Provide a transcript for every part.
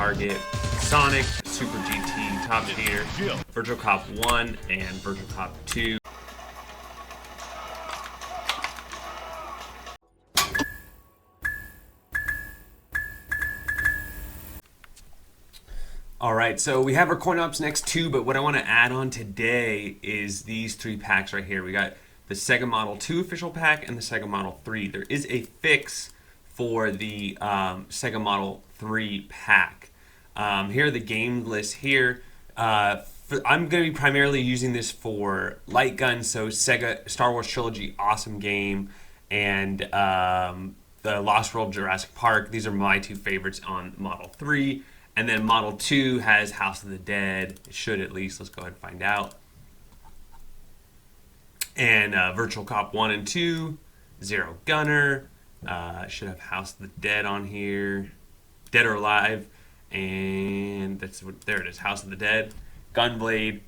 Target, Sonic, Super GT, Top Cheater, Virtual Cop 1, and Virtual Cop 2. Alright, so we have our CoinOPS Next 2, but what I want to add on today is these 3 packs right here. We got the SEGA Model 2 official pack and the SEGA Model 3. There is a fix for the SEGA Model 3 pack. Here are the game lists here. I'm going to be primarily using this for light guns, so SEGA Star Wars Trilogy, awesome game, and the Lost World Jurassic Park. These are my 2 favorites on Model 3. And then Model 2 has House of the Dead. It should at least. Let's go ahead and find out. And Virtual Cop 1 and 2. Zero Gunner. Should have House of the Dead on here. Dead or Alive. And there it is. House of the Dead. Gunblade.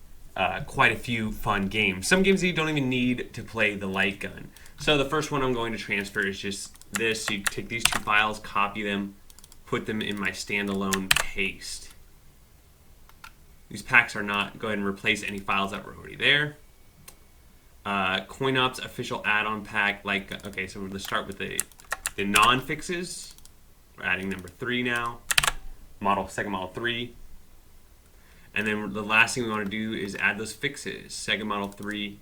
Quite a few fun games. Some games that you don't even need to play the light gun. So the first one I'm going to transfer is just this. So you take these 2 files, copy them, put them in my standalone paste. These packs are not, go ahead and replace any files that were already there. CoinOPS official add-on pack, okay, so let's start with the non-fixes. We're adding number 3 now, SEGA Model 3. And then the last thing we want to do is add those fixes. SEGA Model 3,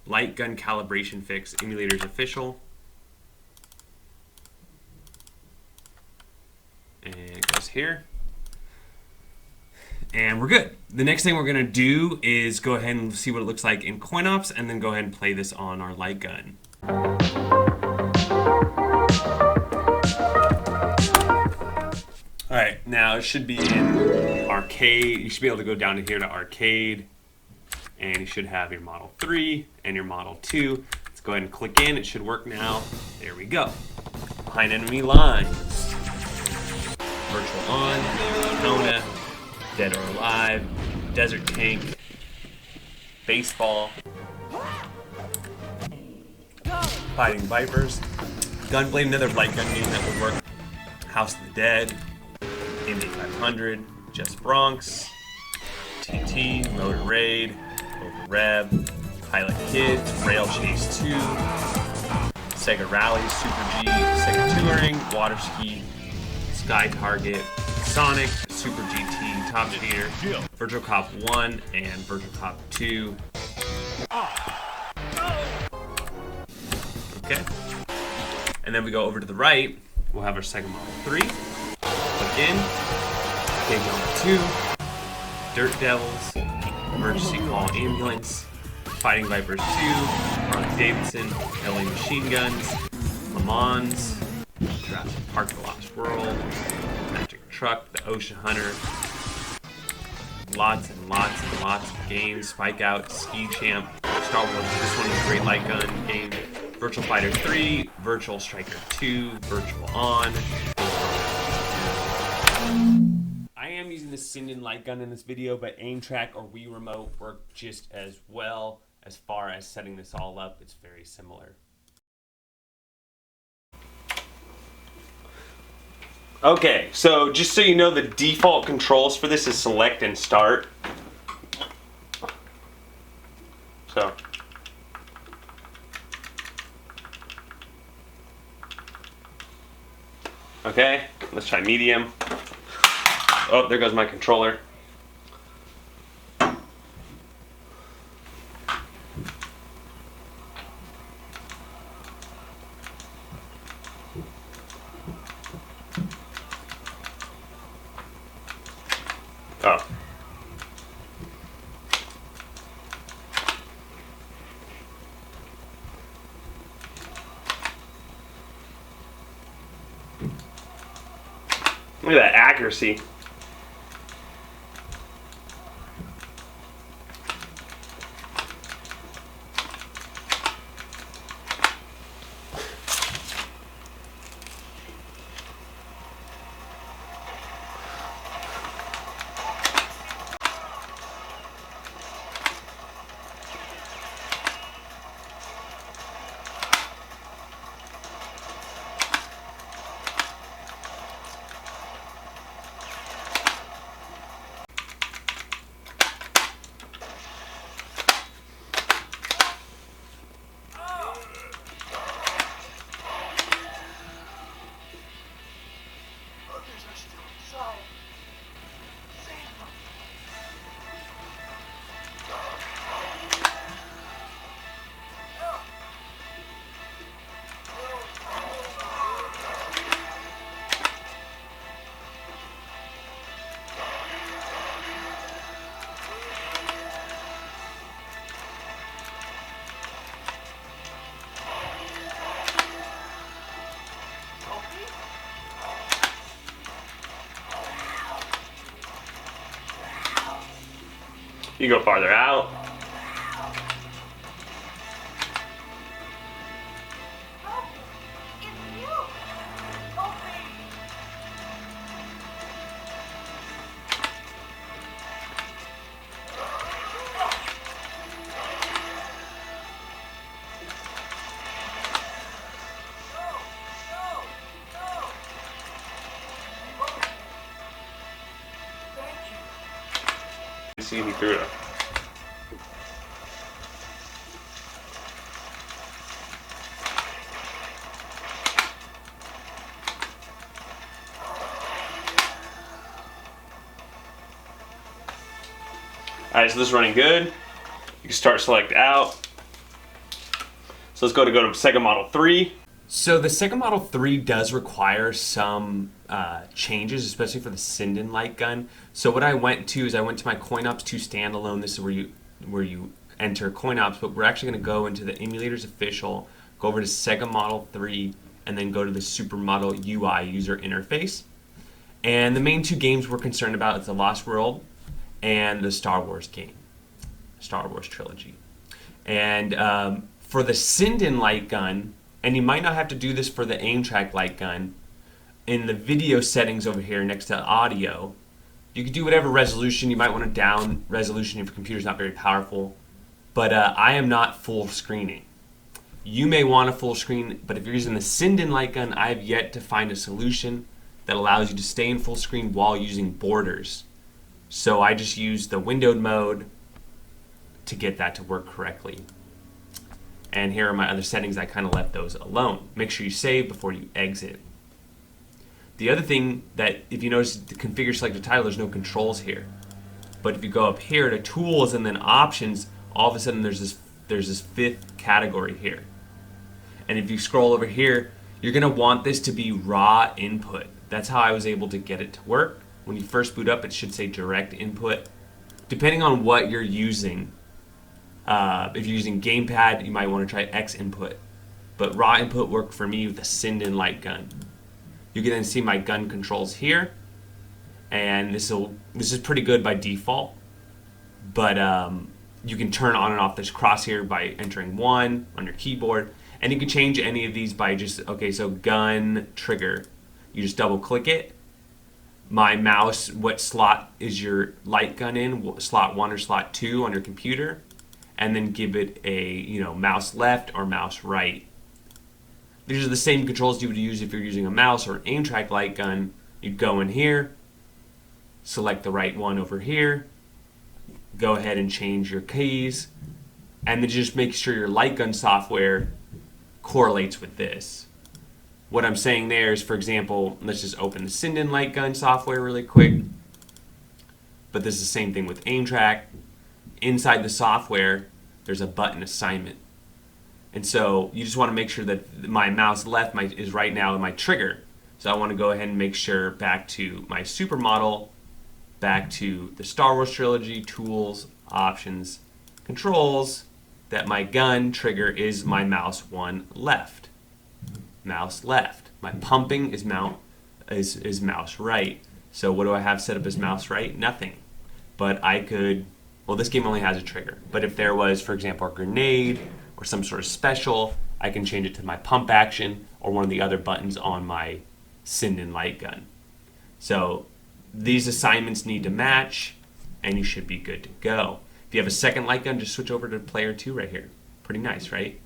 light gun calibration fix, emulators official. And it goes here. And we're good. The next thing we're going to do is go ahead and see what it looks like in CoinOPS, and then go ahead and play this on our light gun. Alright, now it should be in arcade. You should be able to go down to here to arcade, and you should have your Model 3 and your Model 2. Let's go ahead and click in. It should work now. There we go. Behind enemy lines. Virtual On, Kona, Dead or Alive, Desert Tank, Baseball, Fighting Vipers, Gunblade, another light gun game that would work, House of the Dead, Indy 500, Just Bronx, TT, Motor Raid, Over Rev, Pilot Kids, Rail Chase 2, SEGA Rally, Super G, SEGA Touring, Water Ski, Sky Target, Sonic, Super GT, Top Cheater, Virtual Cop 1, and Virtual Cop 2. Okay. And then we go over to the right. We'll have our SEGA Model 3. Click in. Game Number 2. Dirt Devils. Emergency Call Ambulance. Fighting Vipers 2. Harley Davidson. LA Machine Guns. Le Mans. Jurassic Park, The Lost World, Magic Truck, The Ocean Hunter, lots and lots and lots of games, Spike Out, Ski Champ, Star Wars, this one is a great light gun game, Virtual Fighter 3, Virtual Striker 2, Virtual On. I am using the Sinden Light gun in this video, but aim track or Wii Remote work just as well. As far as setting this all up, it's very similar. Okay, so just so you know, the default controls for this is select and start. So. Okay, let's try medium. Oh, there goes my controller. Oh. Look at that accuracy. You go farther out. See if he threw it. Alright, so this is running good. You can start select out. So let's go to SEGA Model 3. So the SEGA Model 3 does require some changes, especially for the Sinden Light gun. So what I went to is I went to my CoinOPS 2 standalone. This is where you enter CoinOPS, but we're actually going to go into the emulators official, go over to SEGA Model 3, and then go to the Supermodel UI user interface. And the main two games we're concerned about is the Lost World and the Star Wars game, Star Wars trilogy. And for the Sinden Light gun, and you might not have to do this for the aim track light gun, in the video settings over here next to audio, you can do whatever resolution. You might want to down resolution if your computer's not very powerful, but I am not full screening. You may want a full screen, but if you're using the Sinden Light gun, I have yet to find a solution that allows you to stay in full screen while using borders. So I just use the windowed mode to get that to work correctly. And here are my other settings. I kind of left those alone. Make sure you save before you exit. The other thing that, if you notice the configure selected title, there's no controls here. But if you go up here to tools and then options, all of a sudden there's this fifth category here. And if you scroll over here, you're gonna want this to be raw input. That's how I was able to get it to work. When you first boot up, it should say direct input. Depending on what you're using, if you're using gamepad, you might want to try X input. But raw input worked for me with the Sinden Light gun. You can then see my gun controls here, and this is pretty good by default. But you can turn on and off this crosshair by entering 1 on your keyboard, and you can change any of these by just so gun trigger. You just double click it. My mouse, what slot is your light gun in? Slot 1 or slot 2 on your computer, and then give it a mouse left or mouse right. These are the same controls you would use if you're using a mouse or an aim track light gun. You'd go in here, select the right one over here, go ahead and change your keys, and then just make sure your light gun software correlates with this. What I'm saying there is, for example, let's just open the Sinden Light gun software really quick. But this is the same thing with aim track. Inside the software, there's a button assignment. And so you just want to make sure that my mouse left is right now in my trigger. So I want to go ahead and make sure back to my Supermodel, back to the Star Wars trilogy, tools, options, controls, that my gun trigger is my mouse 1 left. Mouse left. My pumping is mouse right. So what do I have set up as mouse right? Nothing. But I could, well, this game only has a trigger. But if there was, for example, a grenade or some sort of special, I can change it to my pump action or one of the other buttons on my Sinden Light gun. So these assignments need to match, and you should be good to go. If you have a second light gun, just switch over to player 2 right here. Pretty nice, right?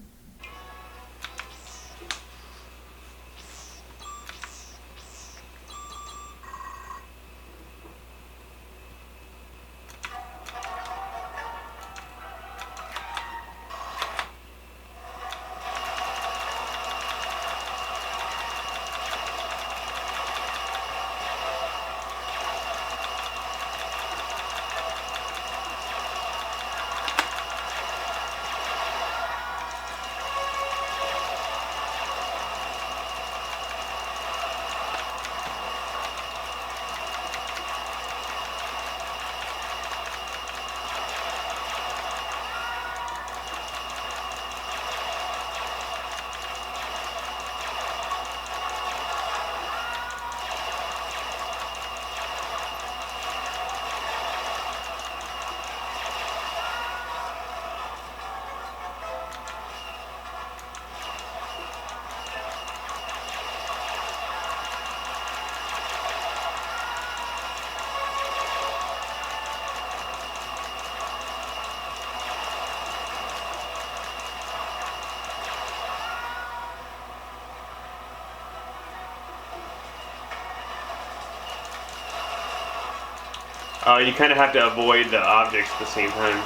You kind of have to avoid the objects at the same time.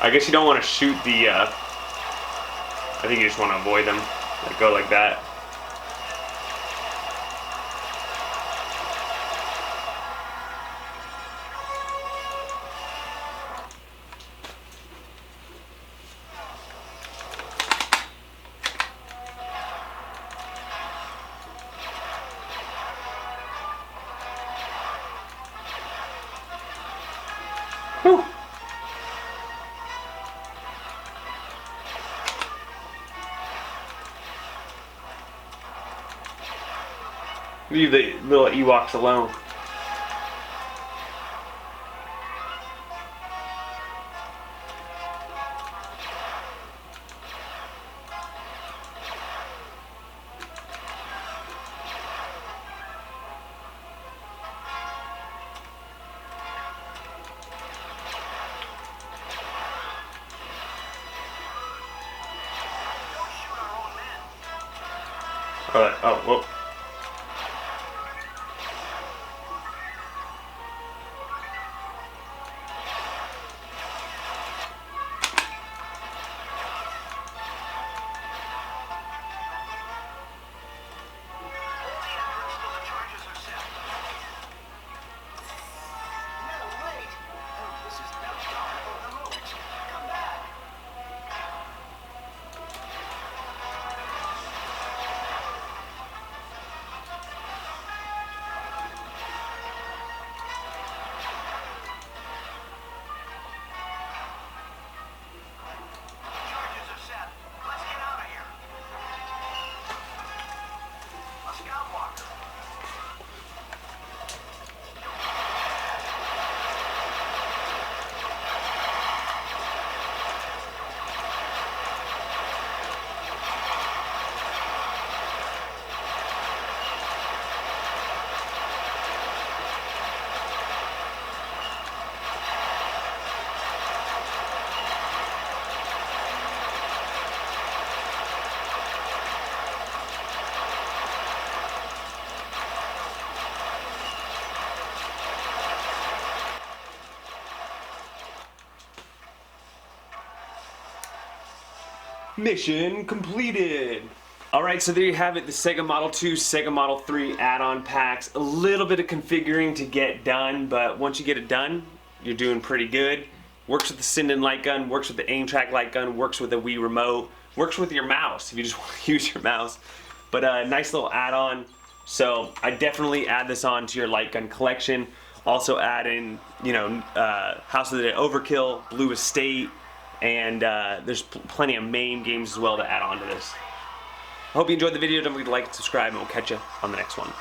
I guess you don't want to shoot the, I think you just want to avoid them. Like go like that. Whew. Leave the little Ewoks alone. Alright, oh, whoa. Mission completed. Alright, so there you have it, the SEGA Model 2, SEGA Model 3 add-on packs. A little bit of configuring to get done, but once you get it done, you're doing pretty good. Works with the Sinden Light gun, works with the aim track light gun, works with the Wii remote, works with your mouse if you just want to use your mouse. But a nice little add-on. So I definitely add this on to your light gun collection. Also add in, you know, House of the Dead Overkill, Blue Estate, and there's plenty of MAME games as well to add on to this. I hope you enjoyed the video. Don't forget to like and subscribe, and we'll catch you on the next one.